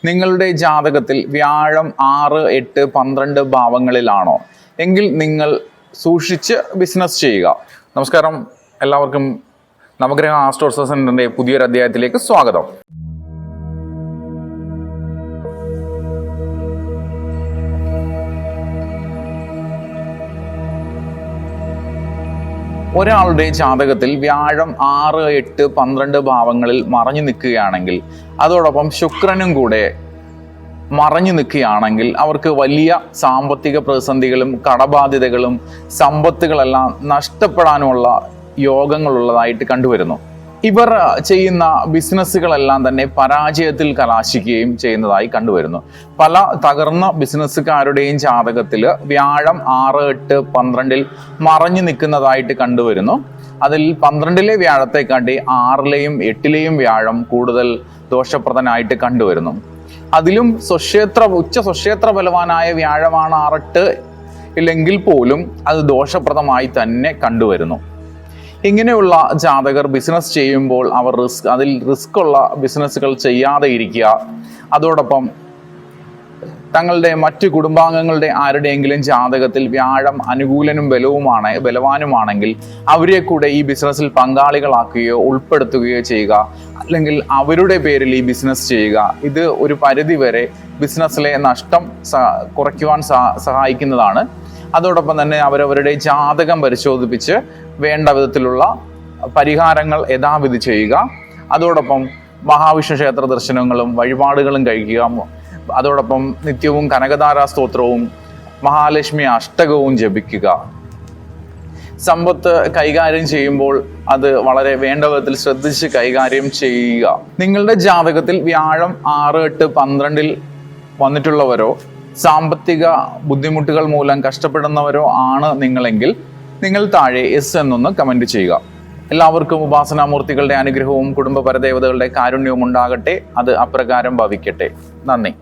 നിങ്ങളുടെ ജാതകത്തിൽ വ്യാഴം 6, 8, 12 ഭാവങ്ങളിലാണോ എങ്കിൽ നിങ്ങൾ സൂക്ഷിച്ച് ബിസിനസ് ചെയ്യുക. നമസ്കാരം, എല്ലാവർക്കും നവഗ്രഹ ആസ്ട്രോ സെന്ററിന്റെ പുതിയൊരു അധ്യായത്തിലേക്ക് സ്വാഗതം. ഒരാളുടെ ജാതകത്തിൽ വ്യാഴം 6, 8, 12 ഭാവങ്ങളിൽ മറഞ്ഞു നിൽക്കുകയാണെങ്കിൽ, അതോടൊപ്പം ശുക്രനും കൂടെ മറഞ്ഞു നിൽക്കുകയാണെങ്കിൽ അവർക്ക് വലിയ സാമ്പത്തിക പ്രതിസന്ധികളും കടബാധ്യതകളും സമ്പത്തുകളെല്ലാം നഷ്ടപ്പെടാനുമുള്ള യോഗങ്ങളുള്ളതായിട്ട് കണ്ടുവരുന്നു. ഇവർ ചെയ്യുന്ന ബിസിനസ്സുകളെല്ലാം തന്നെ പരാജയത്തിൽ കലാശിക്കുകയും ചെയ്യുന്നതായി കണ്ടുവരുന്നു. പല തകർന്ന ബിസിനസ്സുകാരുടെയും ജാതകത്തിൽ വ്യാഴം 6, 8, 12 മറഞ്ഞു നിൽക്കുന്നതായിട്ട് കണ്ടുവരുന്നു. അതിൽ 12 വ്യാഴത്തെക്കാട്ടി 6 8 വ്യാഴം കൂടുതൽ ദോഷപ്രദനായിട്ട് കണ്ടുവരുന്നു. അതിലും ഉച്ച സ്വക്ഷേത്ര ബലവാനായ വ്യാഴമാണ് 6, 8 ഇല്ലെങ്കിൽ പോലും അത് ദോഷപ്രദമായി തന്നെ കണ്ടുവരുന്നു. ഇങ്ങനെയുള്ള ജാതകർ ബിസിനസ് ചെയ്യുമ്പോൾ അവർ അതിൽ റിസ്ക് ഉള്ള ബിസിനസ്സുകൾ ചെയ്യാതെ ഇരിക്കുക. അതോടൊപ്പം തങ്ങളുടെ മറ്റു കുടുംബാംഗങ്ങളുടെ ആരുടെയെങ്കിലും ജാതകത്തിൽ വ്യാഴം അനുകൂലനും ബലവാനുമാണെങ്കിൽ അവരെ കൂടെ ഈ ബിസിനസ്സിൽ പങ്കാളികളാക്കുകയോ ഉൾപ്പെടുത്തുകയോ ചെയ്യുക, അല്ലെങ്കിൽ അവരുടെ പേരിൽ ഈ ബിസിനസ് ചെയ്യുക. ഇത് ഒരു പരിധിവരെ ബിസിനസ്സിലെ നഷ്ടം കുറയ്ക്കുവാൻ സഹായിക്കുന്നതാണ്. അതോടൊപ്പം തന്നെ അവരവരുടെ ജാതകം പരിശോധിപ്പിച്ച് വേണ്ട വിധത്തിലുള്ള പരിഹാരങ്ങൾ യഥാവിധി ചെയ്യുക. അതോടൊപ്പം മഹാവിഷ്ണു ക്ഷേത്ര ദർശനങ്ങളും വഴിപാടുകളും കഴിക്കുക. അതോടൊപ്പം നിത്യവും കനകധാരാ സ്തോത്രവും മഹാലക്ഷ്മി അഷ്ടകവും ജപിക്കുക. സമ്പത്ത് കൈകാര്യം ചെയ്യുമ്പോൾ അത് വളരെ വേണ്ട വിധത്തിൽ ശ്രദ്ധിച്ച് കൈകാര്യം ചെയ്യുക. നിങ്ങളുടെ ജാതകത്തിൽ വ്യാഴം 6, 8, 12 വന്നിട്ടുള്ളവരോ സാമ്പത്തിക ബുദ്ധിമുട്ടുകൾ മൂലം കഷ്ടപ്പെടുന്നവരോ ആണ് നിങ്ങളെങ്കിൽ നിങ്ങൾ താഴെ എസ് എന്നൊന്ന് കമന്റ് ചെയ്യുക. എല്ലാവർക്കും ഉപാസനാമൂർത്തികളുടെ അനുഗ്രഹവും കുടുംബ പരദേവതകളുടെ കാരുണ്യവും ഉണ്ടാകട്ടെ. അത് അപ്രകാരം ഭവിക്കട്ടെ. നന്ദി.